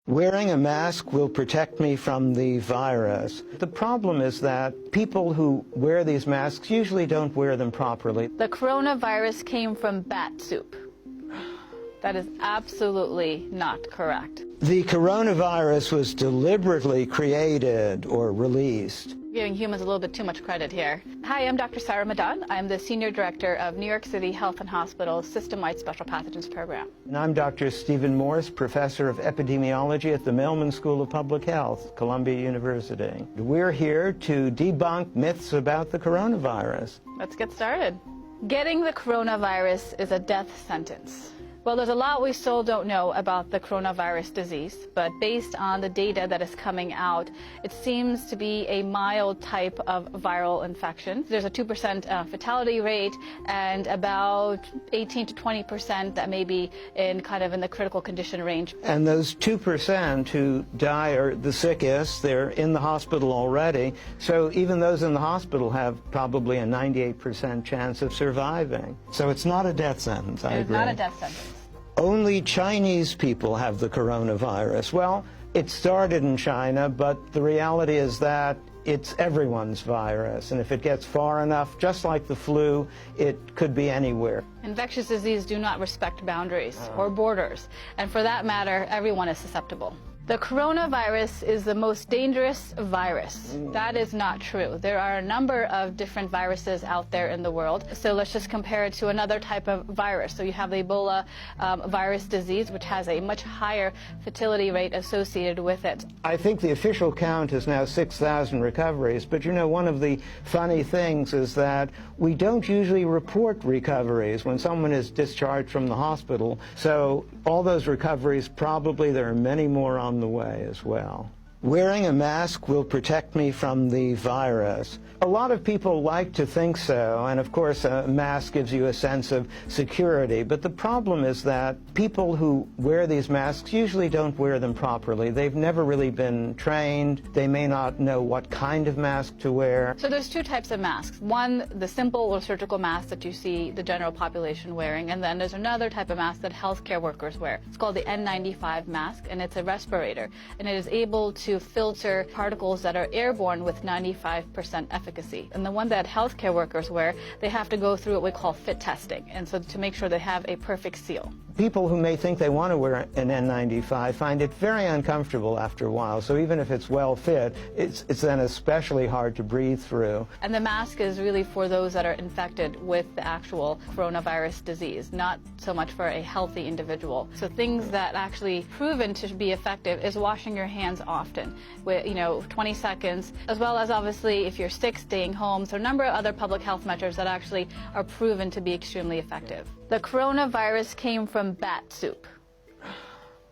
Wearing a mask will protect me from the virus. The problem is that people who wear these masks usually don't wear them properly. The coronavirus came from bat soup. That is absolutely not correct. The coronavirus was deliberately created or released. Giving humans a little bit too much credit here. Hi, I'm Dr. Sarah Madan. I'm the Senior Director of New York City Health and Hospitals System-Wide Special Pathogens Program. And I'm Dr. Stephen Morse, Professor of Epidemiology at the Mailman School of Public Health, Columbia University. We're here to debunk myths about the coronavirus. Let's get started. Getting the coronavirus is a death sentence. Well, there's a lot we still don't know about the coronavirus disease, but based on the data that is coming out, it seems to be a mild type of viral infection. There's a 2% fatality rate and about 18 to 20% that may be in the critical condition range. And those 2% who die are the sickest. They're in the hospital already. So even those in the hospital have probably a 98% chance of surviving. So it's not a death sentence, I agree. It's not a death sentence. Only Chinese people have the coronavirus. Well, it started in China, but the reality is that it's everyone's virus. And if it gets far enough, just like the flu, it could be anywhere. Infectious disease do not respect boundaries or borders. And for that matter, everyone is susceptible. The coronavirus is the most dangerous virus. That is not true. There are a number of different viruses out there in the world. So let's just compare it to another type of virus. So you have the Ebola virus disease, which has a much higher fertility rate associated with it. I think the official count is now 6,000 recoveries. But you know, one of the funny things is that we don't usually report recoveries when someone is discharged from the hospital. So all those recoveries, probably there are many more on the way as well. Wearing a mask will protect me from the virus. A lot of people like to think so, and of course a mask gives you a sense of security, but the problem is that people who wear these masks usually don't wear them properly. They've never really been trained. They may not know what kind of mask to wear. So there's two types of masks. One, the simple or surgical mask that you see the general population wearing, and then there's another type of mask that healthcare workers wear. It's called the N95 mask, and it's a respirator, and it is able to filter particles that are airborne with 95% efficacy. And the one that healthcare workers wear, they have to go through what we call fit testing, and so to make sure they have a perfect seal. People who may think they want to wear an N95 find it very uncomfortable after a while, so even if it's well fit, it's then especially hard to breathe through. And the mask is really for those that are infected with the actual coronavirus disease, not so much for a healthy individual. So things that actually proven to be effective is washing your hands often, with 20 seconds, as well as obviously if you're sick, staying home. So a number of other public health measures that actually are proven to be extremely effective. The coronavirus came from bat soup.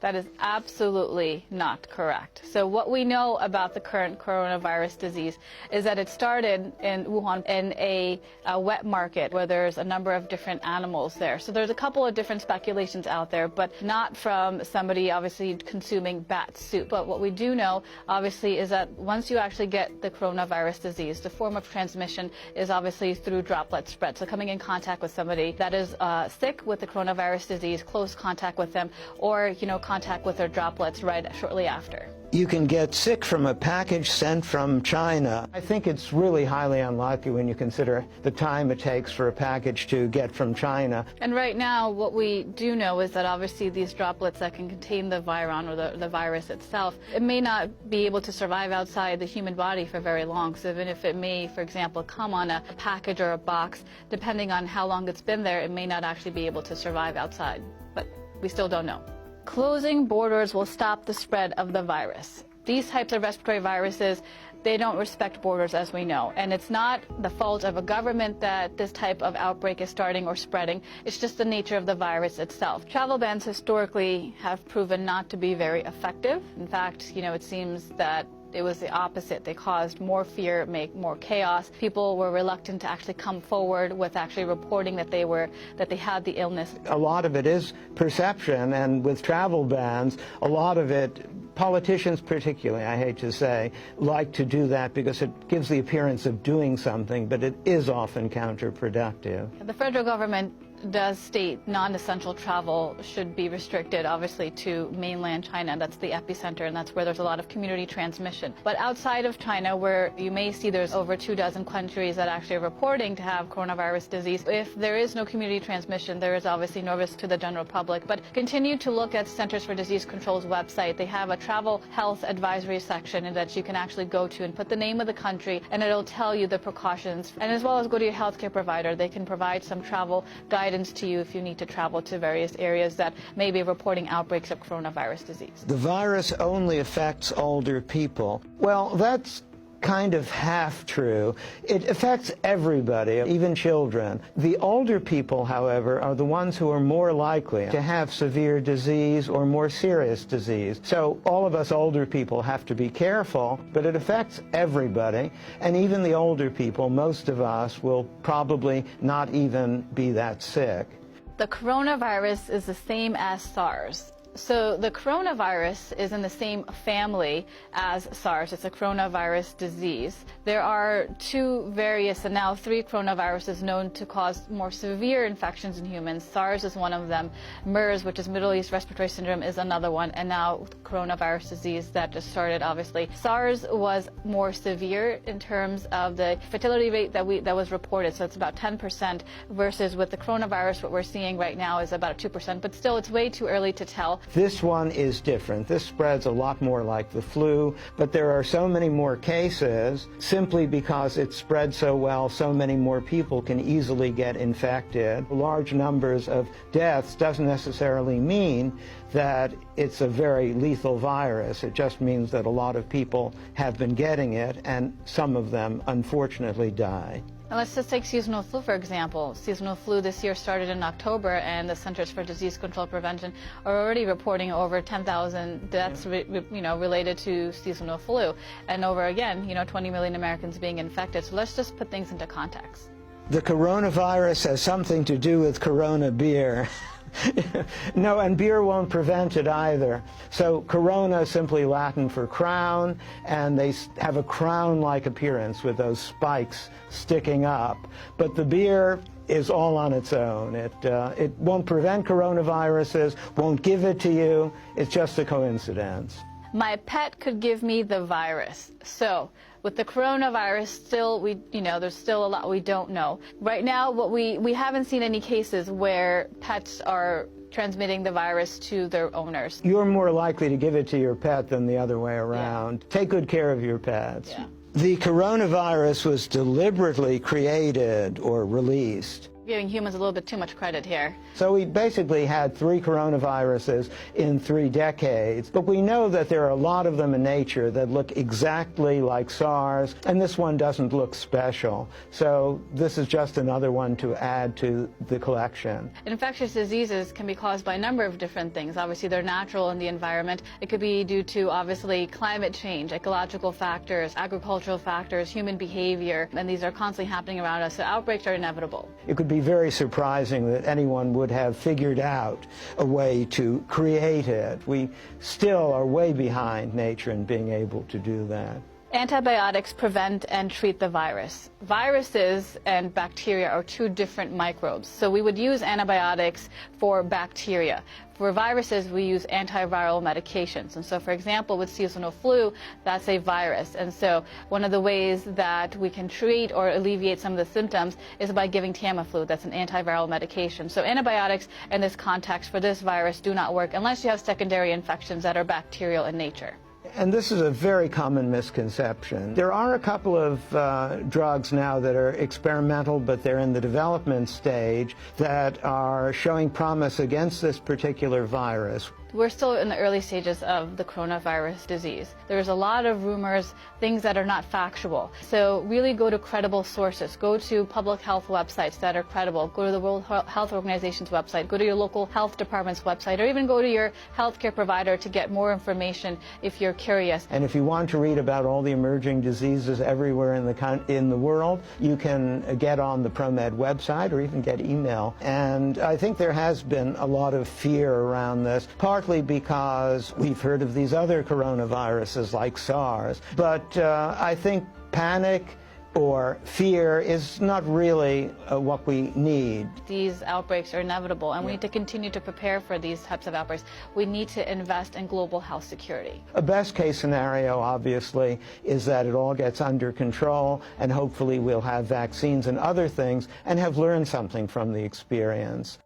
That is absolutely not correct. So what we know about the current coronavirus disease is that it started in Wuhan in a wet market where there's a number of different animals there. So there's a couple of different speculations out there, but not from somebody obviously consuming bat soup. But what we do know, obviously, is that once you actually get the coronavirus disease, the form of transmission is obviously through droplet spread. So coming in contact with somebody that is sick with the coronavirus disease, close contact with them, or contact with their droplets shortly after. You can get sick from a package sent from China. I think it's really highly unlikely when you consider the time it takes for a package to get from China. And right now, what we do know is that obviously these droplets that can contain the viron or the virus itself, it may not be able to survive outside the human body for very long. So even if it may, for example, come on a package or a box, depending on how long it's been there, it may not actually be able to survive outside. But we still don't know. Closing borders will stop the spread of the virus. These types of respiratory viruses, they don't respect borders, as we know. And it's not the fault of a government that this type of outbreak is starting or spreading. It's just the nature of the virus itself. Travel bans historically have proven not to be very effective. In fact, it seems that it was the opposite. They caused more fear, make more chaos. People were reluctant to actually come forward with actually reporting that they had the illness. A lot of it is perception, and with travel bans, a lot of it, politicians particularly, I hate to say, like to do that because it gives the appearance of doing something, but it is often counterproductive. The federal government does state non-essential travel should be restricted, obviously, to mainland China. That's the epicenter, and that's where there's a lot of community transmission. But outside of China, where you may see there's over 24 countries that actually are reporting to have coronavirus disease, if there is no community transmission, there is obviously no risk to the general public. But continue to look at Centers for Disease Control's website. They have a travel health advisory section that you can actually go to and put the name of the country, and it'll tell you the precautions. And as well as go to your healthcare provider. They can provide some travel guidance to you if you need to travel to various areas that may be reporting outbreaks of coronavirus disease. The virus only affects older people. Well, that's kind of half true. It affects everybody, even children. The older people, however, are the ones who are more likely to have severe disease or more serious disease. So all of us older people have to be careful, but it affects everybody. And even the older people, most of us, will probably not even be that sick. The coronavirus is the same as SARS. So the coronavirus is in the same family as SARS. It's a coronavirus disease. There are two various, and now 3 coronaviruses known to cause more severe infections in humans. SARS is one of them. MERS, which is Middle East Respiratory Syndrome, is another one. And now coronavirus disease that just started, obviously. SARS was more severe in terms of the fertility rate that was reported. So it's about 10%, versus with the coronavirus, what we're seeing right now is about 2%. But still, it's way too early to tell. This one is different. This spreads a lot more like the flu, but there are so many more cases simply because it spreads so well. So many more people can easily get infected. Large numbers of deaths doesn't necessarily mean that it's a very lethal virus. It just means that a lot of people have been getting it, and some of them unfortunately die. And let's just take seasonal flu, for example. Seasonal flu this year started in October, and the Centers for Disease Control Prevention are already reporting over 10,000 deaths related to seasonal flu. And over, again, 20 million Americans being infected. So let's just put things into context. The coronavirus has something to do with Corona beer. No, and beer won't prevent it either. So Corona is simply Latin for crown, and they have a crown-like appearance with those spikes sticking up. But the beer is all on its own. It won't prevent coronaviruses, won't give it to you. It's just a coincidence. My pet could give me the virus. So with the coronavirus, still there's still a lot we don't know. Right now, we haven't seen any cases where pets are transmitting the virus to their owners. You're more likely to give it to your pet than the other way around. Yeah. Take good care of your pets. Yeah. The coronavirus was deliberately created or released. Giving humans a little bit too much credit here. So we basically had 3 coronaviruses in 3 decades, but we know that there are a lot of them in nature that look exactly like SARS, and this one doesn't look special. So this is just another one to add to the collection. Infectious diseases can be caused by a number of different things. Obviously, they're natural in the environment. It could be due to, obviously, climate change, ecological factors, agricultural factors, human behavior, and these are constantly happening around us, so outbreaks are inevitable. It could be very surprising that anyone would have figured out a way to create it. We still are way behind nature in being able to do that. Antibiotics prevent and treat the virus. Viruses and bacteria are 2 different microbes. So we would use antibiotics for bacteria. For viruses, we use antiviral medications. And so, for example, with seasonal flu, that's a virus. And so one of the ways that we can treat or alleviate some of the symptoms is by giving Tamiflu. That's an antiviral medication. So antibiotics in this context for this virus do not work unless you have secondary infections that are bacterial in nature. And this is a very common misconception. There are a couple of drugs now that are experimental, but they're in the development stage, that are showing promise against this particular virus. We're still in the early stages of the coronavirus disease. There's a lot of rumors, things that are not factual. So really go to credible sources. Go to public health websites that are credible. Go to the World Health Organization's website. Go to your local health department's website, or even go to your healthcare provider to get more information if you're curious. And if you want to read about all the emerging diseases everywhere in the world, you can get on the ProMed website or even get email. And I think there has been a lot of fear around this, partly because we've heard of these other coronaviruses like SARS. But I think panic or fear is not really what we need. These outbreaks are inevitable, and we need to continue to prepare for these types of outbreaks. We need to invest in global health security. A best case scenario, obviously, is that it all gets under control, and hopefully we'll have vaccines and other things and have learned something from the experience.